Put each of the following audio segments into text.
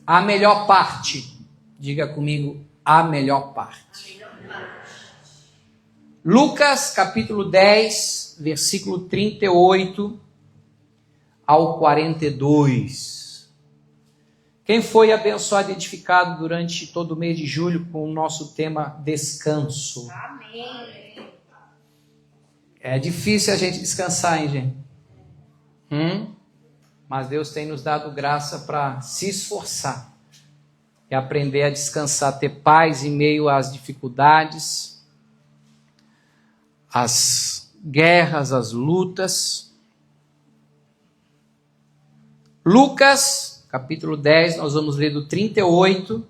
A melhor parte. Diga comigo, a melhor parte. Lucas capítulo 10, versículo 38 ao 42. Quem foi abençoado e edificado durante todo o mês de julho com o nosso tema descanso? Amém. É difícil a gente descansar, hein, gente? Mas Deus tem nos dado graça para se esforçar e aprender a descansar, ter paz em meio às dificuldades, às guerras, às lutas. Lucas, capítulo 10, nós vamos ler do 38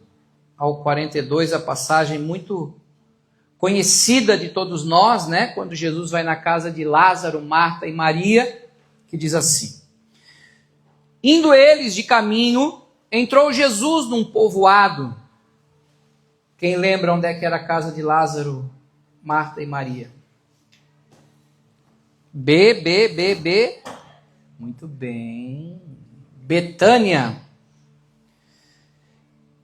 ao 42, a passagem muito conhecida de todos nós, né? Quando Jesus vai na casa de Lázaro, Marta e Maria, que diz assim: indo eles de caminho, entrou Jesus num povoado. Quem lembra onde é que era a casa de Lázaro, Marta e Maria? Muito bem. Betânia.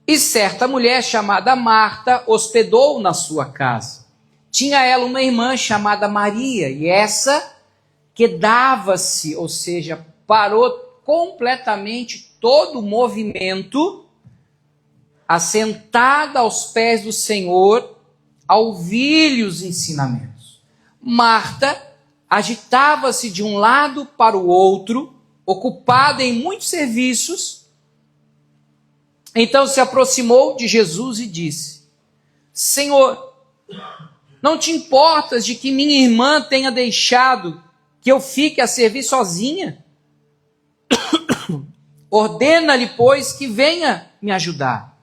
E certa mulher chamada Marta hospedou na sua casa. Tinha ela uma irmã chamada Maria, e essa quedava-se, ou seja, parou completamente todo o movimento, assentada aos pés do Senhor, a ouvir-lhe os ensinamentos. Marta agitava-se de um lado para o outro, ocupada em muitos serviços. Então se aproximou de Jesus e disse: Senhor, não te importas de que minha irmã tenha deixado que eu fique a servir sozinha? Ordena-lhe, pois, que venha me ajudar.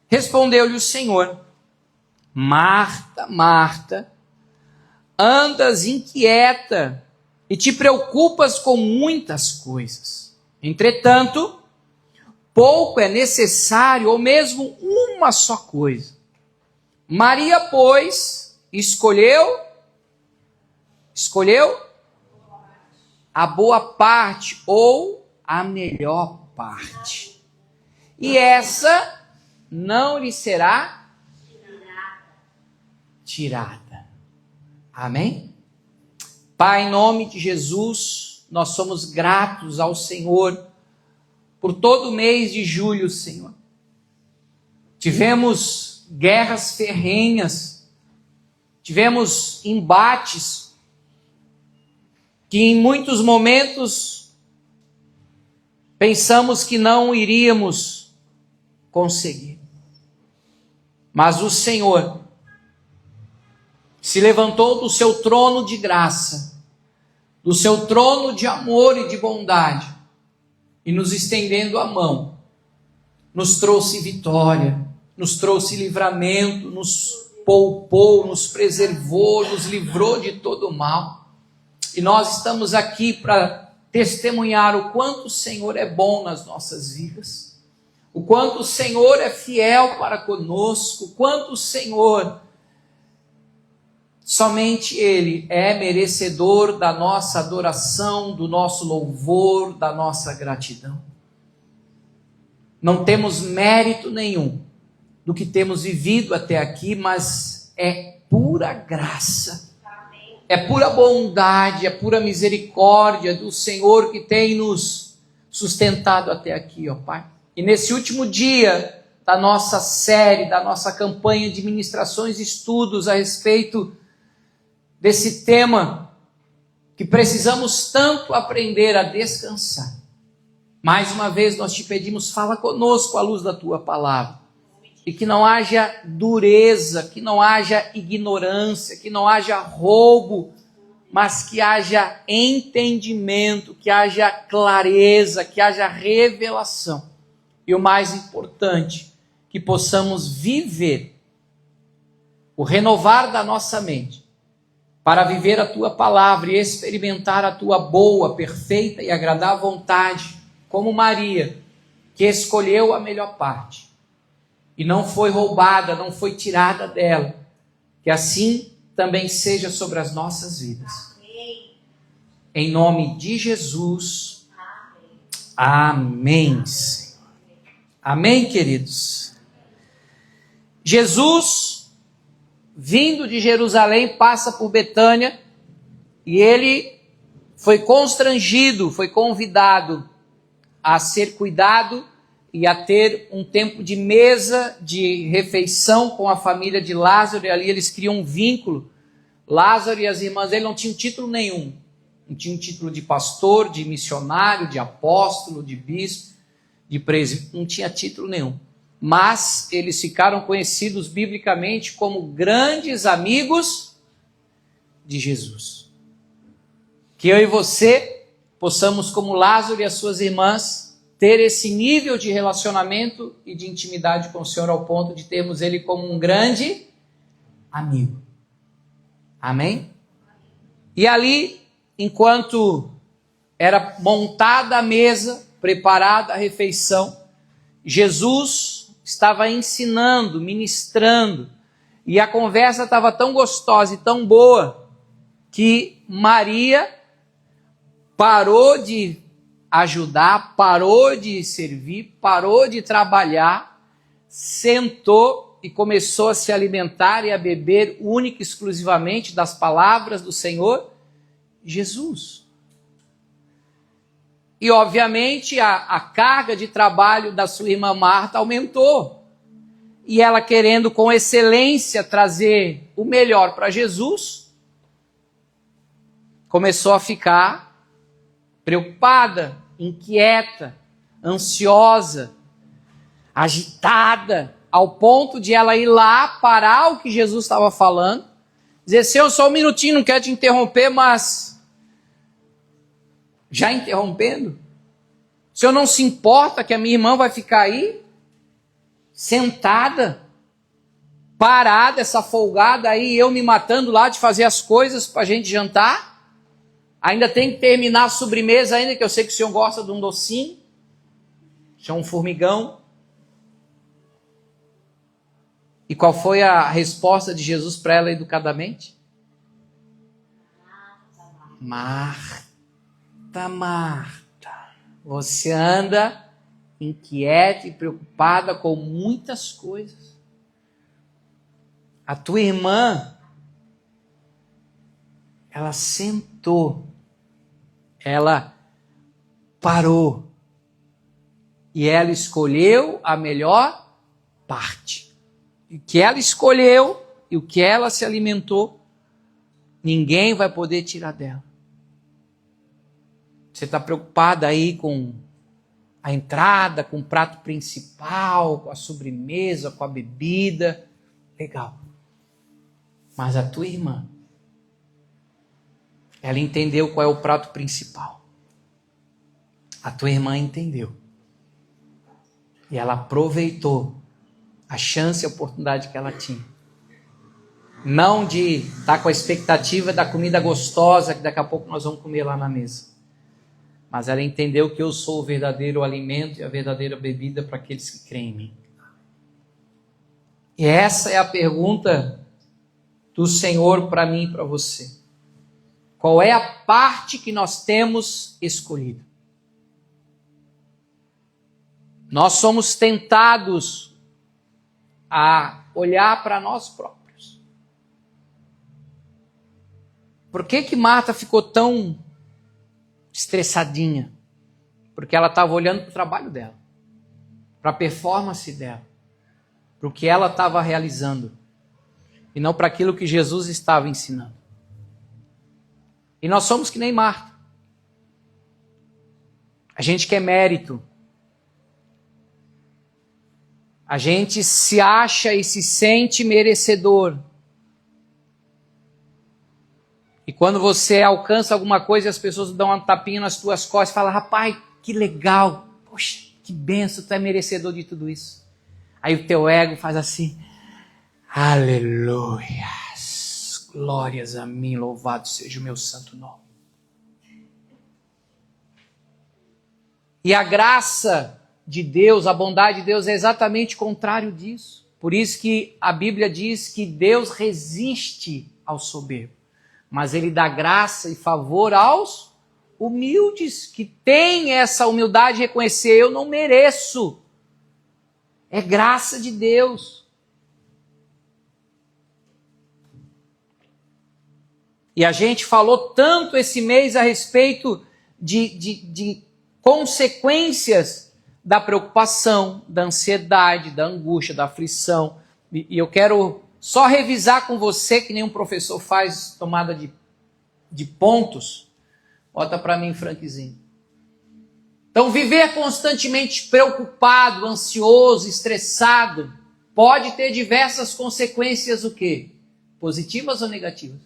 Respondeu-lhe o Senhor: Marta, Marta, andas inquieta e te preocupas com muitas coisas. Entretanto, pouco é necessário, ou mesmo uma só coisa. Maria, pois, escolheu a boa parte, ou a melhor parte. E essa não lhe será tirada. Amém? Pai, em nome de Jesus, nós somos gratos ao Senhor por todo o mês de julho, Senhor. Tivemos guerras ferrenhas, tivemos embates que em muitos momentos pensamos que não iríamos conseguir. Mas o Senhor se levantou do seu trono de graça, do seu trono de amor e de bondade, e nos estendendo a mão, nos trouxe vitória, nos trouxe livramento, nos poupou, nos preservou, nos livrou de todo o mal. E nós estamos aqui para testemunhar o quanto o Senhor é bom nas nossas vidas, o quanto o Senhor é fiel para conosco, o quanto o Senhor, somente Ele é merecedor da nossa adoração, do nosso louvor, da nossa gratidão. Não temos mérito nenhum do que temos vivido até aqui, mas é pura graça, é pura bondade, é pura misericórdia do Senhor que tem nos sustentado até aqui, ó Pai. E nesse último dia da nossa série, da nossa campanha de ministrações e estudos a respeito desse tema que precisamos tanto aprender a descansar, mais uma vez nós te pedimos, fala conosco à luz da tua palavra, e que não haja dureza, que não haja ignorância, que não haja roubo, mas que haja entendimento, que haja clareza, que haja revelação. E o mais importante, que possamos viver o renovar da nossa mente, para viver a tua palavra e experimentar a tua boa, perfeita e agradável vontade, como Maria, que escolheu a melhor parte, e não foi roubada, não foi tirada dela, que assim também seja sobre as nossas vidas. Em nome de Jesus, amém. Amém, queridos? Jesus, vindo de Jerusalém, passa por Betânia e ele foi constrangido, foi convidado a ser cuidado e a ter um tempo de mesa, de refeição com a família de Lázaro, e ali eles criam um vínculo. Lázaro e as irmãs dele não tinham título nenhum. Não tinham título de pastor, de missionário, de apóstolo, de bispo, de presbítero, não tinha título nenhum. Mas eles ficaram conhecidos biblicamente como grandes amigos de Jesus. Que eu e você possamos, como Lázaro e as suas irmãs, ter esse nível de relacionamento e de intimidade com o Senhor ao ponto de termos Ele como um grande amigo. Amém? E ali, enquanto era montada a mesa, preparada a refeição, Jesus estava ensinando, ministrando, e a conversa estava tão gostosa e tão boa, que Maria parou de ajudar, parou de servir, parou de trabalhar, sentou e começou a se alimentar e a beber única e exclusivamente das palavras do Senhor Jesus. E obviamente a carga de trabalho da sua irmã Marta aumentou. E ela, querendo com excelência trazer o melhor para Jesus, começou a ficar preocupada, inquieta, ansiosa, agitada, ao ponto de ela ir lá parar o que Jesus estava falando, dizer: Senhor, só um minutinho, não quero te interromper, mas já interrompendo, o Senhor não se importa que a minha irmã vai ficar aí, sentada, parada, essa folgada aí, eu me matando lá de fazer as coisas para a gente jantar? Ainda tem que terminar a sobremesa ainda, que eu sei que o Senhor gosta de um docinho, isso é um formigão. E qual foi a resposta de Jesus para ela educadamente? Marta, Marta, você anda inquieta e preocupada com muitas coisas. A tua irmã, ela sentou, ela parou e ela escolheu a melhor parte. O que ela escolheu e o que ela se alimentou, ninguém vai poder tirar dela. Você está preocupada aí com a entrada, com o prato principal, com a sobremesa, com a bebida. Legal. Mas a tua irmã, ela entendeu qual é o prato principal. A tua irmã entendeu. E ela aproveitou a chance e a oportunidade que ela tinha. Não de estar com a expectativa da comida gostosa que daqui a pouco nós vamos comer lá na mesa. Mas ela entendeu que eu sou o verdadeiro alimento e a verdadeira bebida para aqueles que creem em mim. E essa é a pergunta do Senhor para mim e para você. Qual é a parte que nós temos escolhido? Nós somos tentados a olhar para nós próprios. Por que Marta ficou tão estressadinha? Porque ela estava olhando para o trabalho dela, para a performance dela, para o que ela estava realizando, e não para aquilo que Jesus estava ensinando. E nós somos que nem Marta. A gente quer mérito. A gente se acha e se sente merecedor. E quando você alcança alguma coisa e as pessoas dão uma tapinha nas tuas costas e falam: rapaz, que legal, poxa, que benção, tu é merecedor de tudo isso. Aí o teu ego faz assim: aleluias, glórias a mim, louvado seja o meu santo nome. E a graça de Deus, a bondade de Deus é exatamente o contrário disso. Por isso que a Bíblia diz que Deus resiste ao soberbo, mas Ele dá graça e favor aos humildes, que têm essa humildade de reconhecer: eu não mereço, É graça de Deus. E a gente falou tanto esse mês a respeito de consequências da preocupação, da ansiedade, da angústia, da aflição. E eu quero só revisar com você, que nenhum professor faz tomada de pontos. Bota para mim, Frankzinho. Então, viver constantemente preocupado, ansioso, estressado, pode ter diversas consequências, o quê? Positivas ou negativas?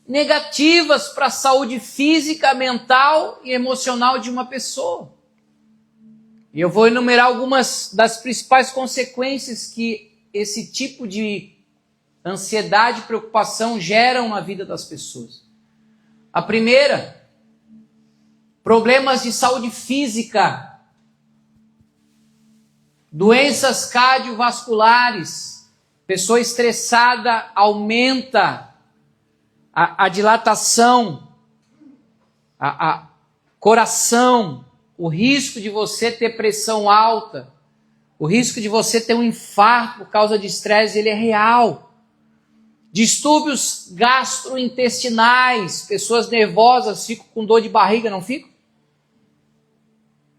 Negativas para a saúde física, mental e emocional de uma pessoa. E eu vou enumerar algumas das principais consequências que esse tipo de ansiedade e preocupação geram na vida das pessoas. A primeira, problemas de saúde física, doenças cardiovasculares. Pessoa estressada aumenta a dilatação, a coração, o risco de você ter pressão alta, o risco de você ter um infarto por causa de estresse, ele é real. Distúrbios gastrointestinais, pessoas nervosas ficam com dor de barriga, não ficam?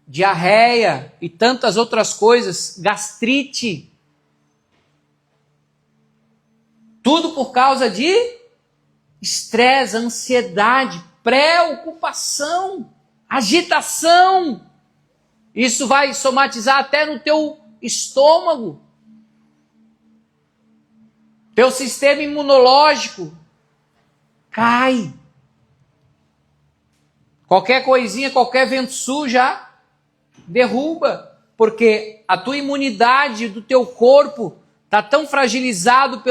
Diarreia e tantas outras coisas, gastrite. Tudo por causa de estresse, ansiedade, preocupação, agitação. Isso vai somatizar até no teu estômago. Teu sistema imunológico cai. Qualquer coisinha, qualquer vento sul já derruba. Porque a tua imunidade do teu corpo está tão fragilizado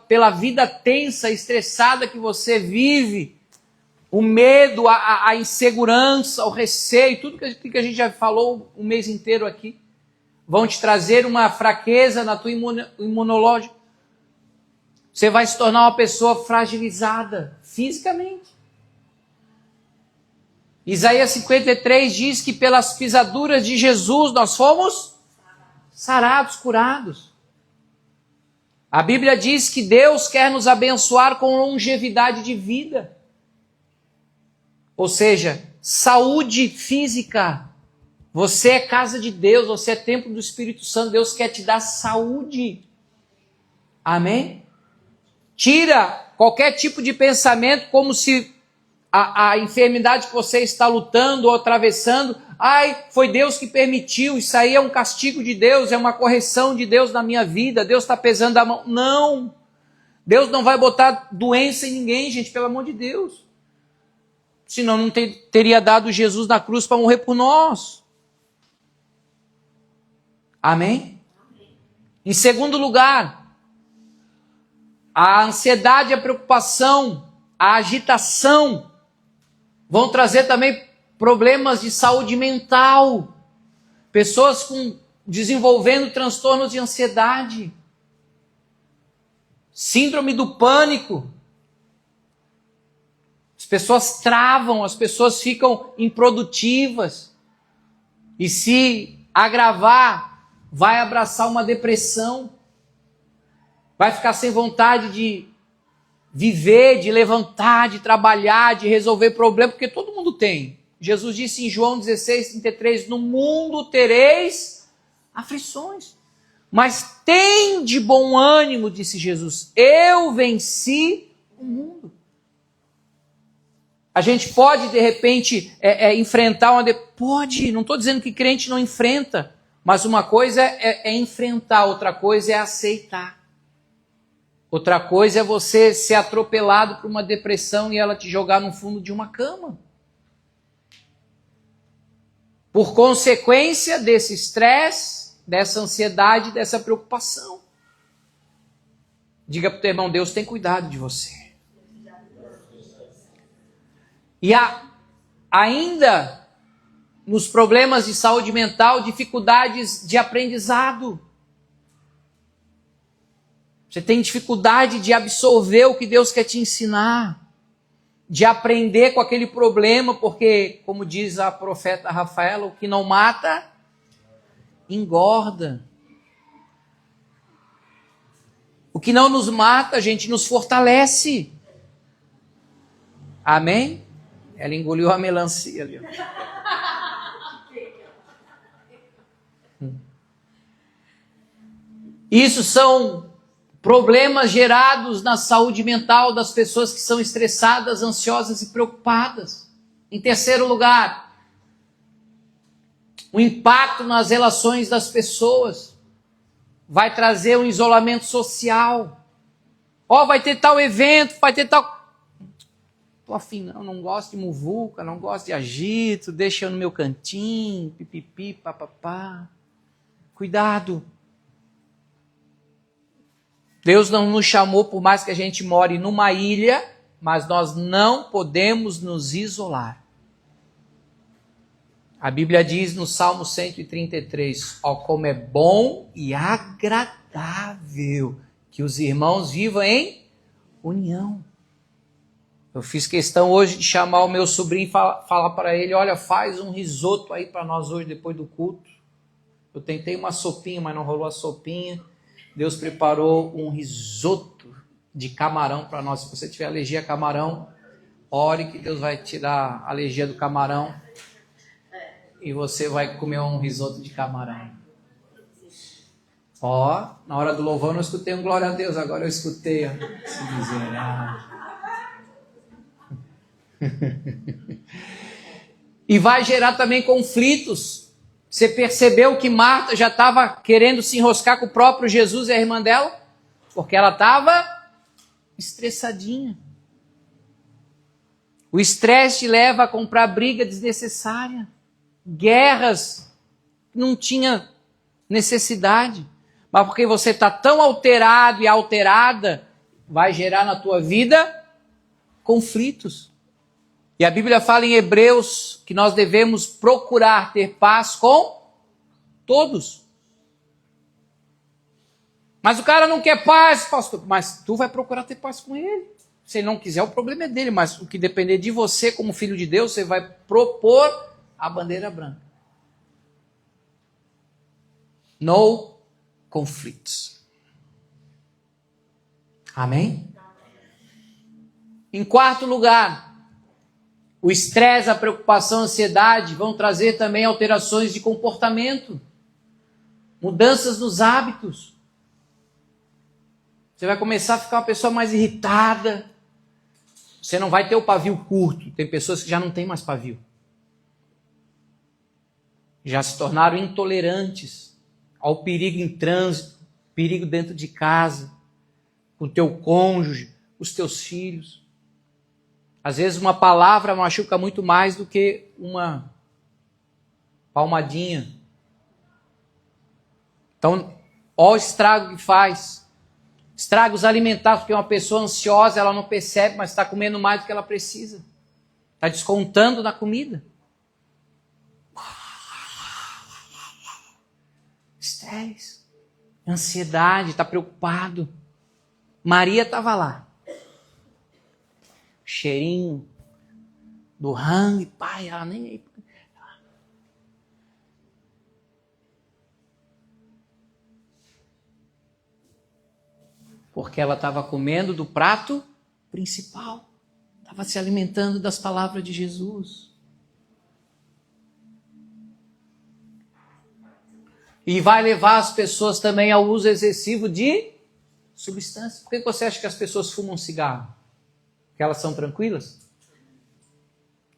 pela vida tensa, estressada que você vive. O medo, a insegurança, o receio, tudo que a gente já falou o mês inteiro aqui, vão te trazer uma fraqueza na tua imunológica. Você vai se tornar uma pessoa fragilizada fisicamente. Isaías 53 diz que pelas pisaduras de Jesus nós fomos sarados, curados. A Bíblia diz que Deus quer nos abençoar com longevidade de vida. Ou seja, saúde física. Você é casa de Deus, você é templo do Espírito Santo. Deus quer te dar saúde. Amém? Tira qualquer tipo de pensamento como se a enfermidade que você está lutando ou atravessando, foi Deus que permitiu, isso aí é um castigo de Deus, é uma correção de Deus na minha vida, Deus está pesando a mão. Não! Deus não vai botar doença em ninguém, gente, pelo amor de Deus. Senão não teria dado Jesus na cruz para morrer por nós. Amém? Em segundo lugar, a ansiedade, a preocupação, a agitação vão trazer também problemas de saúde mental. Pessoas desenvolvendo transtornos de ansiedade. Síndrome do pânico. As pessoas travam, as pessoas ficam improdutivas. E se agravar, vai abraçar uma depressão. Vai ficar sem vontade de viver, de levantar, de trabalhar, de resolver problemas, porque todo mundo tem. Jesus disse em João 16:33, no mundo tereis aflições, mas tem de bom ânimo, disse Jesus, eu venci o mundo. A gente pode, de repente, enfrentar uma... Pode, não estou dizendo que crente não enfrenta, mas uma coisa é enfrentar, outra coisa é aceitar. Outra coisa é você ser atropelado por uma depressão e ela te jogar no fundo de uma cama. Por consequência desse estresse, dessa ansiedade, dessa preocupação. Diga para o teu irmão, Deus tem cuidado de você. E ainda nos problemas de saúde mental, dificuldades de aprendizado. Você tem dificuldade de absorver o que Deus quer te ensinar, de aprender com aquele problema, porque, como diz a profeta Rafaela, o que não mata, engorda. O que não nos mata, a gente nos fortalece. Amém? Ela engoliu a melancia ali. Isso são problemas gerados na saúde mental das pessoas que são estressadas, ansiosas e preocupadas. Em terceiro lugar, o impacto nas relações das pessoas vai trazer um isolamento social. Vai ter tal evento, vai ter tal... Tô afim, não gosto de muvuca, não gosto de agito, deixa eu no meu cantinho, pipipi, papapá. Cuidado. Deus não nos chamou, por mais que a gente more numa ilha, mas nós não podemos nos isolar. A Bíblia diz no Salmo 133, como é bom e agradável que os irmãos vivam em união. Eu fiz questão hoje de chamar o meu sobrinho e falar para ele, olha, faz um risoto aí para nós hoje depois do culto. Eu tentei uma sopinha, mas não rolou a sopinha. Deus preparou um risoto de camarão para nós. Se você tiver alergia a camarão, ore que Deus vai tirar a alergia do camarão. E você vai comer um risoto de camarão. Na hora do louvor eu não escutei um glória a Deus, agora eu escutei. Esse miserável. E vai gerar também conflitos. Você percebeu que Marta já estava querendo se enroscar com o próprio Jesus e a irmã dela? Porque ela estava estressadinha. O estresse te leva a comprar briga desnecessária. Guerras que não tinha necessidade. Mas porque você está tão alterado e alterada, vai gerar na tua vida conflitos. E a Bíblia fala em Hebreus que nós devemos procurar ter paz com todos. Mas o cara não quer paz, pastor. Mas tu vai procurar ter paz com ele. Se ele não quiser, o problema é dele. Mas o que depender de você como filho de Deus, você vai propor a bandeira branca. No conflitos. Amém? Em quarto lugar, o estresse, a preocupação, a ansiedade vão trazer também alterações de comportamento, mudanças nos hábitos. Você vai começar a ficar uma pessoa mais irritada. Você não vai ter o pavio curto. Tem pessoas que já não têm mais pavio. Já se tornaram intolerantes ao perigo em trânsito, perigo dentro de casa, com o teu cônjuge, os teus filhos. Às vezes uma palavra machuca muito mais do que uma palmadinha. Então, olha o estrago que faz. Estragos alimentares, porque uma pessoa ansiosa, ela não percebe, mas está comendo mais do que ela precisa. Está descontando na comida. Estresse, ansiedade, está preocupado. Maria estava lá. Cheirinho do rango, pai, ela nem... Porque ela estava comendo do prato principal. Estava se alimentando das palavras de Jesus. E vai levar as pessoas também ao uso excessivo de substâncias. Por que você acha que as pessoas fumam cigarro? Porque elas são tranquilas?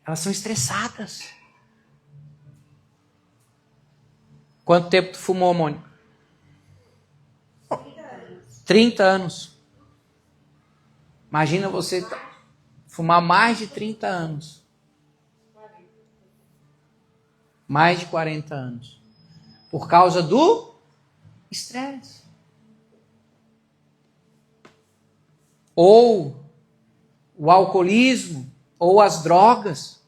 Elas são estressadas. Quanto tempo tu fumou, Mônica? 30 anos. Imagina você fumar mais de 30 anos. Mais de 40 anos. Por causa do estresse. Ou o alcoolismo, ou as drogas.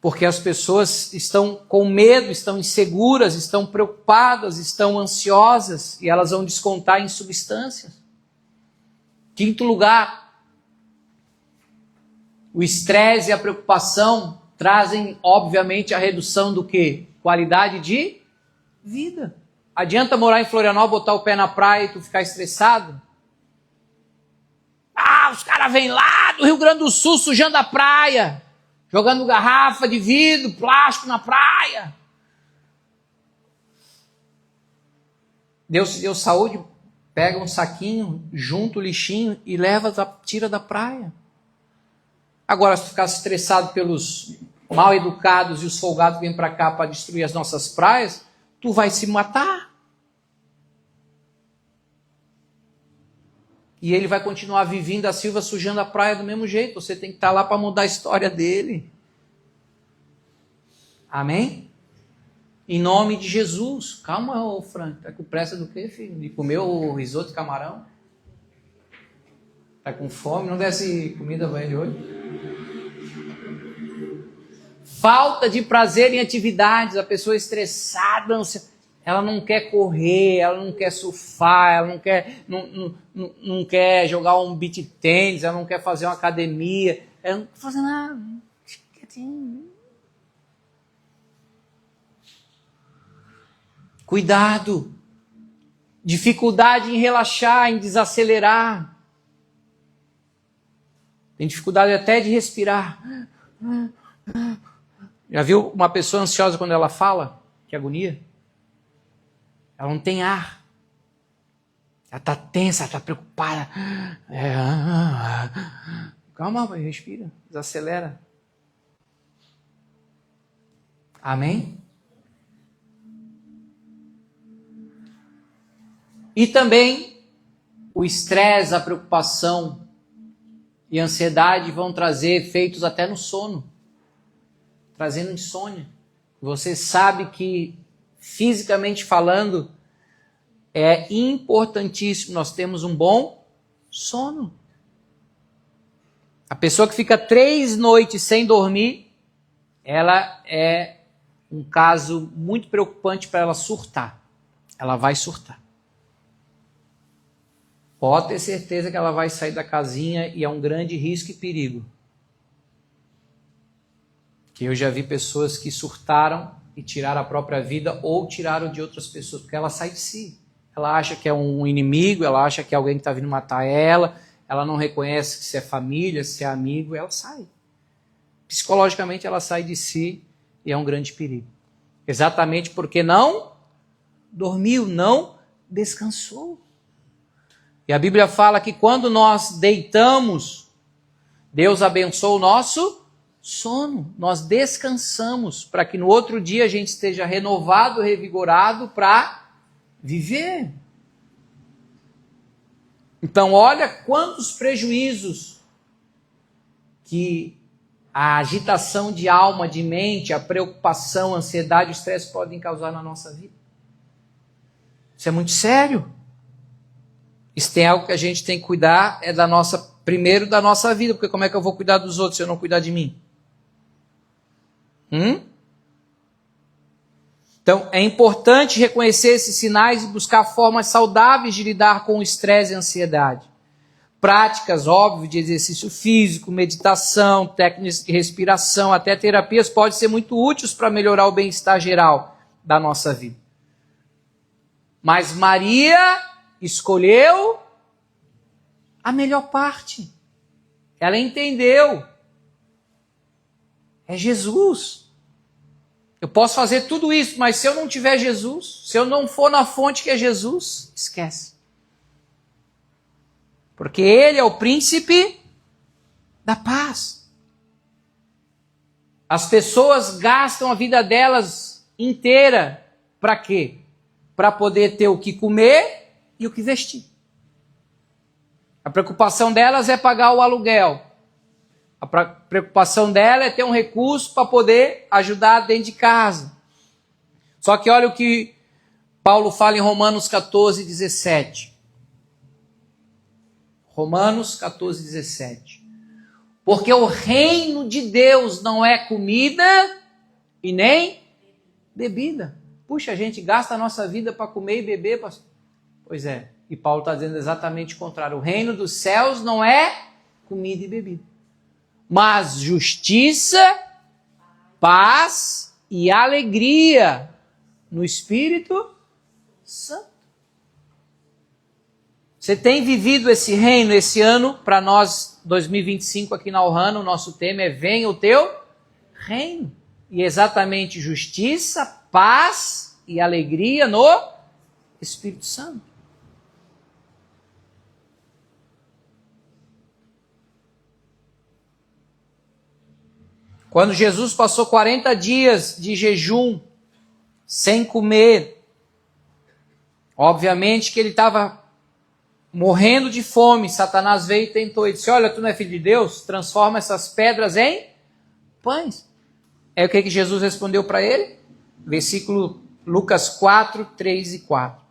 Porque as pessoas estão com medo, estão inseguras, estão preocupadas, estão ansiosas, e elas vão descontar em substâncias. Quinto lugar, o estresse e a preocupação trazem, obviamente, a redução do quê? Qualidade de vida. Adianta morar em Florianópolis, botar o pé na praia e tu ficar estressado? Os caras vêm lá do Rio Grande do Sul sujando a praia, jogando garrafa de vidro, plástico na praia. Deus te deu saúde, pega um saquinho, junta o lixinho e tira da praia. Agora, se tu ficar estressado pelos mal educados e os folgados que vêm para cá para destruir as nossas praias, tu vai se matar. E ele vai continuar vivendo a Silva sujando a praia do mesmo jeito. Você tem que estar lá para mudar a história dele. Amém? Em nome de Jesus. Calma, ô Frank. Tá com pressa do quê, filho? De comer o risoto de camarão? Tá com fome? Não desce comida para ele hoje? Falta de prazer em atividades. A pessoa estressada, ela não quer correr, ela não quer surfar, ela não quer jogar um beach tênis, ela não quer fazer uma academia, ela não quer fazer nada. Cuidado. Dificuldade em relaxar, em desacelerar. Tem dificuldade até de respirar. Já viu uma pessoa ansiosa quando ela fala? Que agonia. Ela não tem ar. Ela está tensa, ela está preocupada. Calma, respira, desacelera. Amém? E também o estresse, a preocupação e a ansiedade vão trazer efeitos até no sono. Trazendo insônia. Você sabe que, fisicamente falando, é importantíssimo nós termos um bom sono. A pessoa que fica 3 noites sem dormir, ela é um caso muito preocupante para ela surtar. Ela vai surtar. Pode ter certeza que ela vai sair da casinha e é um grande risco e perigo. Que eu já vi pessoas que surtaram e tiraram a própria vida ou tiraram de outras pessoas, porque ela sai de si. Ela acha que é um inimigo, ela acha que é alguém que está vindo matar ela não reconhece se é família, se é amigo, ela sai. Psicologicamente ela sai de si e é um grande perigo. Exatamente porque não dormiu, não descansou. E a Bíblia fala que quando nós deitamos, Deus abençoa o nosso sono. Nós descansamos para que no outro dia a gente esteja renovado, revigorado para viver. Então olha quantos prejuízos que a agitação de alma, de mente, a preocupação, a ansiedade, o estresse podem causar na nossa vida. Isso é muito sério. Isso tem algo que a gente tem que cuidar, primeiro da nossa vida, porque como é que eu vou cuidar dos outros se eu não cuidar de mim? Então, é importante reconhecer esses sinais e buscar formas saudáveis de lidar com o estresse e a ansiedade. Práticas, óbvio, de exercício físico, meditação, técnicas de respiração, até terapias podem ser muito úteis para melhorar o bem-estar geral da nossa vida. Mas Maria escolheu a melhor parte. Ela entendeu. É Jesus. Eu posso fazer tudo isso, mas se eu não tiver Jesus, se eu não for na fonte que é Jesus, esquece. Porque Ele é o príncipe da paz. As pessoas gastam a vida delas inteira para quê? Para poder ter o que comer e o que vestir. A preocupação delas é pagar o aluguel. A preocupação dela é ter um recurso para poder ajudar dentro de casa. Só que olha o que Paulo fala em Romanos 14, 17. Romanos 14, 17. Porque o reino de Deus não é comida e nem bebida. Puxa, a gente gasta a nossa vida para comer e beber. Pois é, e Paulo está dizendo exatamente o contrário. O reino dos céus não é comida e bebida, mas justiça, paz e alegria no Espírito Santo. Você tem vivido esse reino esse ano? Para nós, 2025 aqui na Ohana, o nosso tema é Venha o Teu Reino. E exatamente justiça, paz e alegria no Espírito Santo. Quando Jesus passou 40 dias de jejum, sem comer, obviamente que ele estava morrendo de fome. Satanás veio e tentou. Ele disse, olha, tu não é filho de Deus? Transforma essas pedras em pães. É o que Jesus respondeu para ele? Versículo Lucas 4, 3 e 4.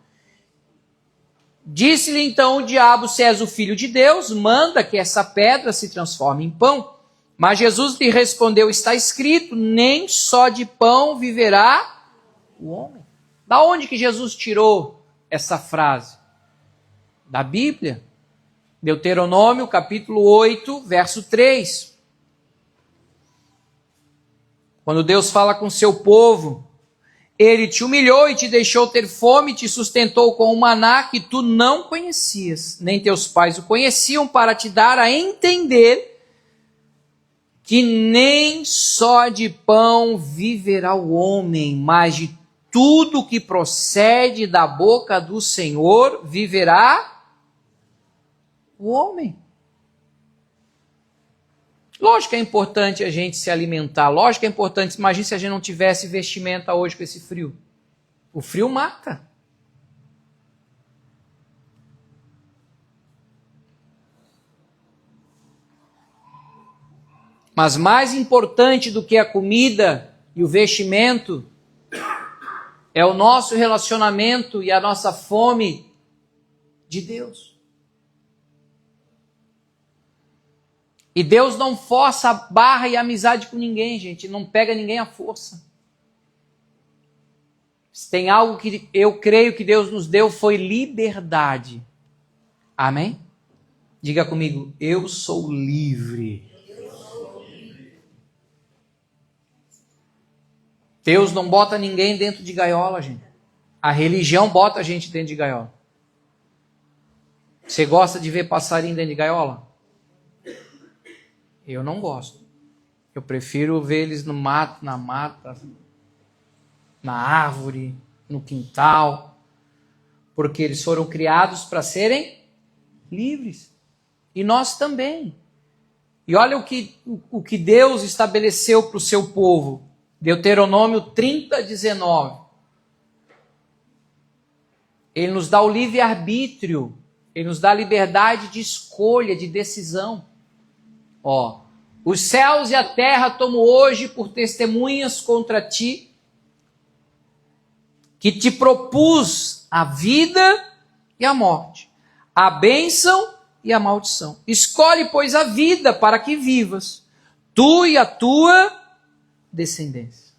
Disse-lhe então o diabo, se és o filho de Deus, manda que essa pedra se transforme em pão. Mas Jesus lhe respondeu, está escrito, nem só de pão viverá o homem. Da onde que Jesus tirou essa frase? Da Bíblia. Deuteronômio, capítulo 8, verso 3. Quando Deus fala com seu povo, ele te humilhou e te deixou ter fome, te sustentou com o maná que tu não conhecias, nem teus pais o conheciam, para te dar a entender que nem só de pão viverá o homem, mas de tudo que procede da boca do Senhor viverá o homem. Lógico que é importante a gente se alimentar, lógico que é importante, imagine se a gente não tivesse vestimenta hoje com esse frio. O frio mata. Mas mais importante do que a comida e o vestimento é o nosso relacionamento e a nossa fome de Deus. E Deus não força a barra e a amizade com ninguém, gente. Não pega ninguém à força. Se tem algo que eu creio que Deus nos deu, foi liberdade. Amém? Diga comigo, eu sou livre. Deus não bota ninguém dentro de gaiola, gente. A religião bota a gente dentro de gaiola. Você gosta de ver passarinho dentro de gaiola? Eu não gosto. Eu prefiro ver eles no mato, na mata, na árvore, no quintal, porque eles foram criados para serem livres. E nós também. E olha o que Deus estabeleceu para o seu povo. Deuteronômio 30, 19. Ele nos dá o livre-arbítrio, ele nos dá a liberdade de escolha, de decisão. Ó, os céus e a terra tomo hoje por testemunhas contra ti, que te propus a vida e a morte, a bênção e a maldição. Escolhe, pois, a vida para que vivas, tu e a tua descendência.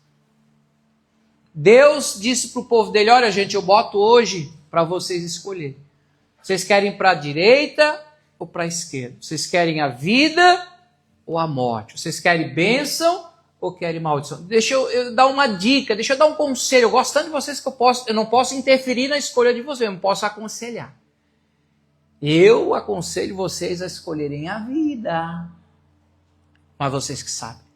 Deus disse para o povo dele, olha gente, eu boto hoje para vocês escolher. Vocês querem para a direita ou para a esquerda? Vocês querem a vida ou a morte? Vocês querem bênção ou querem maldição? Deixa eu dar uma dica, deixa eu dar um conselho. Eu gosto tanto de vocês que eu não posso interferir na escolha de vocês, eu não posso aconselhar. Eu aconselho vocês a escolherem a vida. Mas vocês que sabem.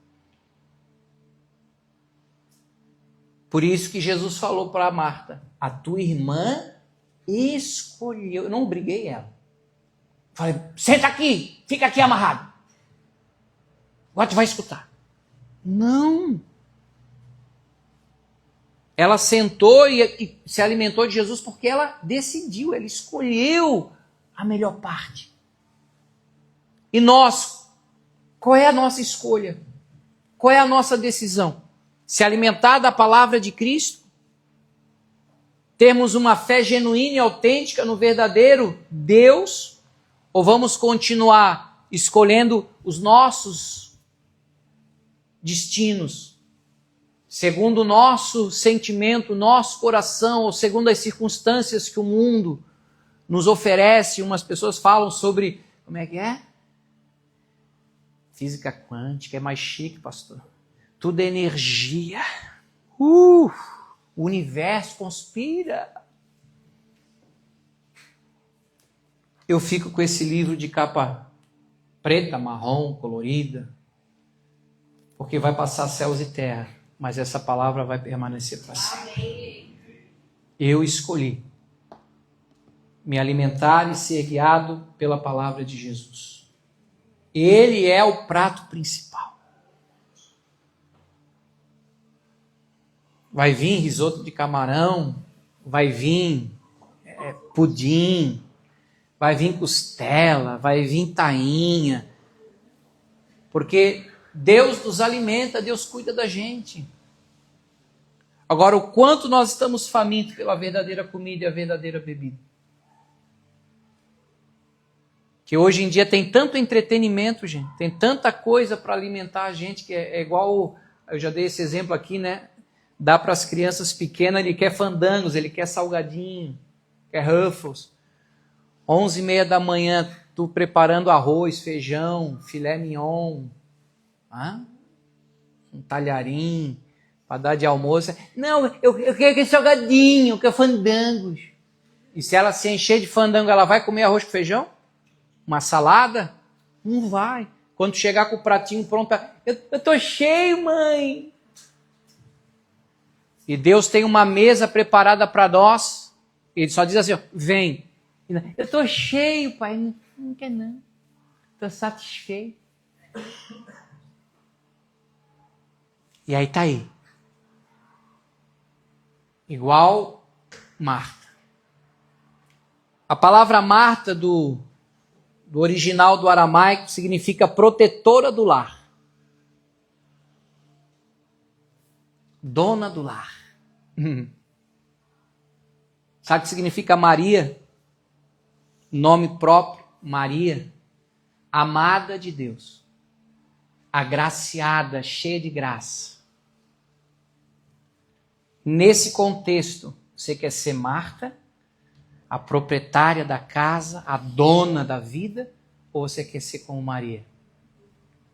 Por isso que Jesus falou para Marta, a tua irmã escolheu. Eu não briguei ela. Falei, senta aqui, fica aqui amarrado. Agora tu vai escutar. Não. Ela sentou e se alimentou de Jesus porque ela decidiu, ela escolheu a melhor parte. E nós, qual é a nossa escolha? Qual é a nossa decisão? Se alimentar da palavra de Cristo? Termos uma fé genuína e autêntica no verdadeiro Deus? Ou vamos continuar escolhendo os nossos destinos, segundo o nosso sentimento, nosso coração, ou segundo as circunstâncias que o mundo nos oferece? Umas pessoas falam sobre, como é que é? Física quântica, é mais chique, pastor. Tudo é energia. O universo conspira. eu fico com esse livro de capa preta, marrom, colorida, porque vai passar céus e terra, mas essa palavra vai permanecer para sempre. Eu escolhi me alimentar e ser guiado pela palavra de Jesus. Ele é o prato principal. Vai vir risoto de camarão, vai vir pudim, vai vir costela, vai vir tainha, porque Deus nos alimenta, Deus cuida da gente. Agora, o quanto nós estamos famintos pela verdadeira comida e a verdadeira bebida. Que hoje em dia tem tanto entretenimento, gente, tem tanta coisa para alimentar a gente, que é igual, eu já dei esse exemplo aqui, né? Dá para as crianças pequenas, ele quer fandangos, ele quer salgadinho, quer Ruffles. 11h30 da manhã, tu preparando arroz, feijão, filé mignon, um talharim, para dar de almoço. Não, eu quero aquele salgadinho, eu quero fandangos. E se ela se encher de fandango, ela vai comer arroz com feijão? Uma salada? Não vai. Quando chegar com o pratinho pronto, eu tô cheio, mãe. E Deus tem uma mesa preparada para nós. Ele só diz assim, ó, vem. Eu tô cheio, pai. Não quer não. Tô satisfeito. E aí tá aí. Igual Marta. A palavra Marta do original do aramaico significa protetora do lar. Dona do lar. Sabe o que significa Maria? Nome próprio, Maria. Amada de Deus. Agraciada, cheia de graça. Nesse contexto, você quer ser Marta, a proprietária da casa, a dona da vida, ou você quer ser como Maria?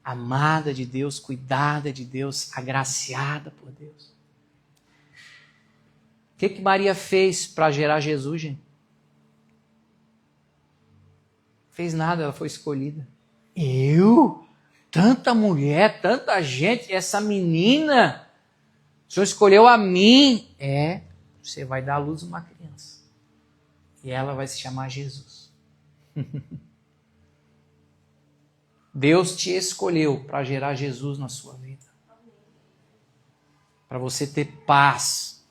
Amada de Deus, cuidada de Deus, agraciada por Deus. O que Maria fez para gerar Jesus, gente? Fez nada, ela foi escolhida. Eu? Tanta mulher, tanta gente, essa menina, o Senhor escolheu a mim. Você vai dar à luz uma criança. E ela vai se chamar Jesus. Deus te escolheu para gerar Jesus na sua vida. Para você ter paz.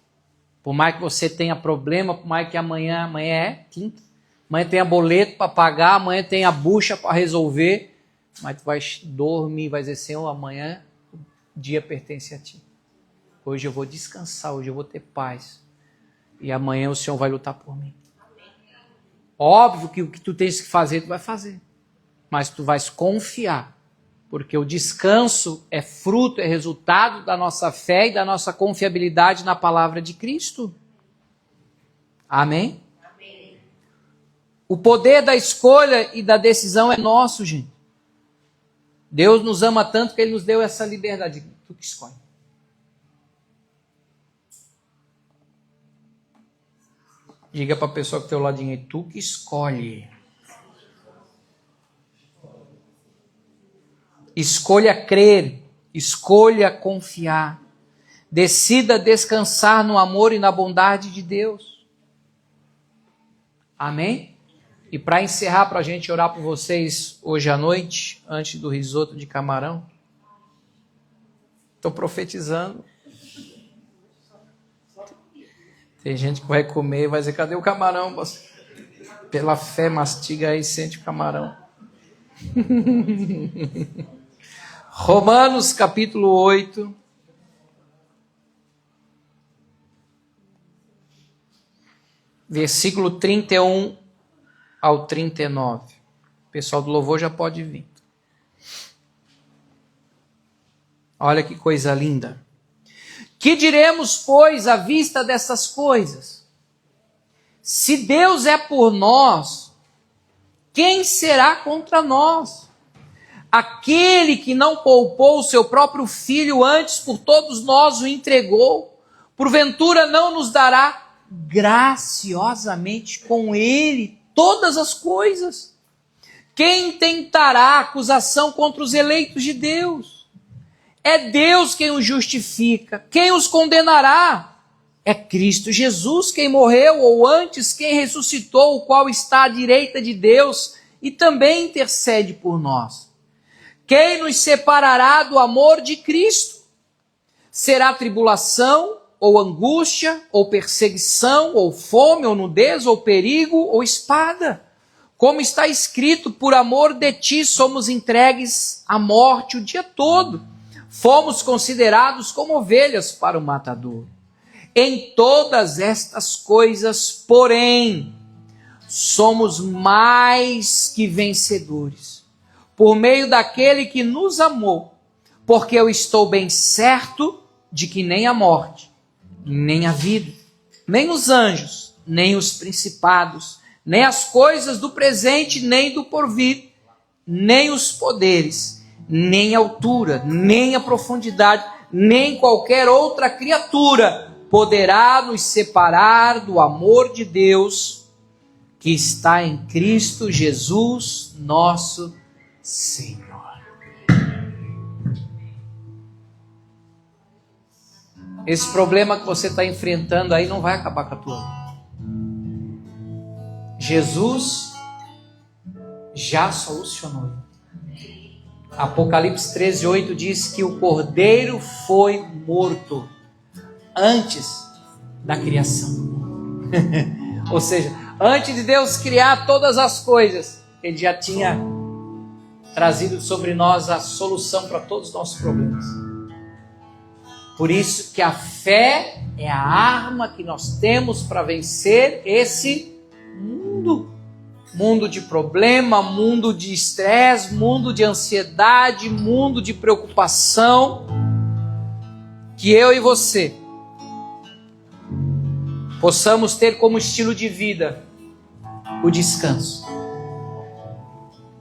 Por mais que você tenha problema, por mais que amanhã é quinta, amanhã tenha boleto para pagar, amanhã tenha bucha para resolver, mas tu vai dormir, vai dizer, Senhor, amanhã o dia pertence a ti. Hoje eu vou descansar, hoje eu vou ter paz. E amanhã o Senhor vai lutar por mim. Óbvio que o que tu tens que fazer, tu vai fazer. Mas tu vais confiar. Porque o descanso é fruto, é resultado da nossa fé e da nossa confiabilidade na palavra de Cristo. Amém? Amém. O poder da escolha e da decisão é nosso, gente. Deus nos ama tanto que Ele nos deu essa liberdade. Tu que escolhe. Diga para a pessoa que está ao ladinho aí, tu que escolhe. Escolha crer, escolha confiar. Decida descansar no amor e na bondade de Deus. Amém? E para encerrar, para a gente orar por vocês hoje à noite, antes do risoto de camarão, estou profetizando. Tem gente que vai comer e vai dizer, cadê o camarão? Pela fé, mastiga aí e sente o camarão. Romanos capítulo 8. Versículo 31 ao 39. O pessoal do louvor já pode vir. Olha que coisa linda. Que diremos, pois, à vista dessas coisas? Se Deus é por nós, quem será contra nós? Aquele que não poupou o seu próprio filho, antes por todos nós o entregou, porventura não nos dará graciosamente com ele todas as coisas. Quem tentará acusação contra os eleitos de Deus? É Deus quem os justifica. Quem os condenará? É Cristo Jesus quem morreu, ou antes, quem ressuscitou, o qual está à direita de Deus e também intercede por nós. Quem nos separará do amor de Cristo? Será tribulação, ou angústia, ou perseguição, ou fome, ou nudez, ou perigo, ou espada? Como está escrito, por amor de ti somos entregues à morte o dia todo. Fomos considerados como ovelhas para o matador. Em todas estas coisas, porém, somos mais que vencedores, por meio daquele que nos amou, porque eu estou bem certo de que nem a morte, nem a vida, nem os anjos, nem os principados, nem as coisas do presente, nem do porvir, nem os poderes, nem a altura, nem a profundidade, nem qualquer outra criatura poderá nos separar do amor de Deus que está em Cristo Jesus, nosso Senhor. Esse problema que você está enfrentando aí não vai acabar com a tua vida. Jesus já solucionou. Apocalipse 13:8 diz que o Cordeiro foi morto antes da criação. Ou seja, antes de Deus criar todas as coisas, Ele já tinha trazido sobre nós a solução para todos os nossos problemas. Por isso que a fé é a arma que nós temos para vencer esse mundo. Mundo de problema, mundo de estresse, mundo de ansiedade, mundo de preocupação. Que eu e você possamos ter como estilo de vida o descanso.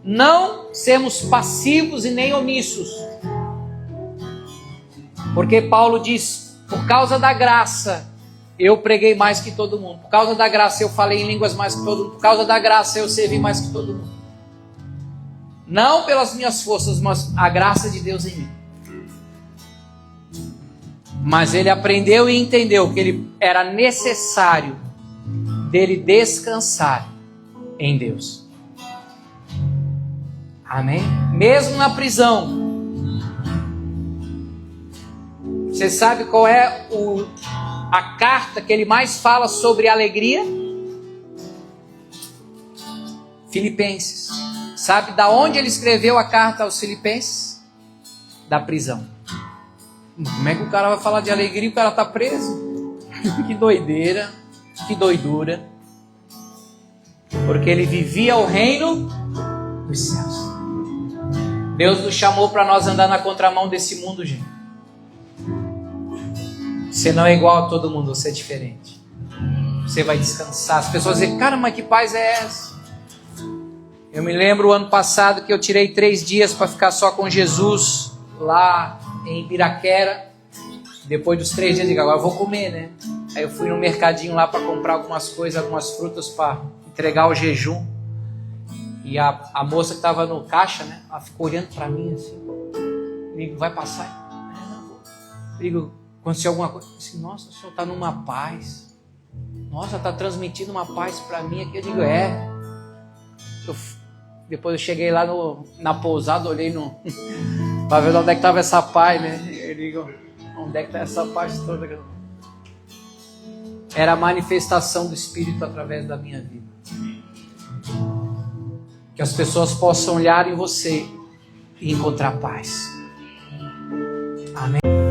Não sermos passivos e nem omissos. Porque Paulo diz, por causa da graça, eu preguei mais que todo mundo. Por causa da graça, eu falei em línguas mais que todo mundo. Por causa da graça, eu servi mais que todo mundo. Não pelas minhas forças, mas a graça de Deus em mim. Mas ele aprendeu e entendeu que ele era necessário dele descansar em Deus. Amém? Mesmo na prisão. Você sabe qual é a carta que ele mais fala sobre alegria? Filipenses. Sabe da onde ele escreveu a carta aos Filipenses? Da prisão. Como é que o cara vai falar de alegria e o cara está preso? Que doideira, que doidura. Porque ele vivia o reino dos céus. Deus nos chamou para nós andar na contramão desse mundo, gente. Você não é igual a todo mundo, você é diferente. Você vai descansar. As pessoas dizem, cara, mas que paz é essa? Eu me lembro o ano passado que eu tirei 3 dias para ficar só com Jesus lá em Ibiraquera. Depois dos 3 dias, eu digo, agora eu vou comer, né? Aí eu fui no mercadinho lá para comprar algumas coisas, algumas frutas para entregar o jejum. E a moça que estava no caixa, né? Ela ficou olhando para mim assim. Eu digo, vai passar? Não vou. Eu digo, aconteceu alguma coisa? Eu disse, nossa, o senhor está numa paz. Nossa, está transmitindo uma paz para mim aqui. Eu digo, depois eu cheguei lá na pousada, olhei para ver onde é que estava essa paz, né? Eu digo, onde é que está essa paz toda? Era a manifestação do Espírito através da minha vida. Que as pessoas possam olhar em você e encontrar paz. Amém.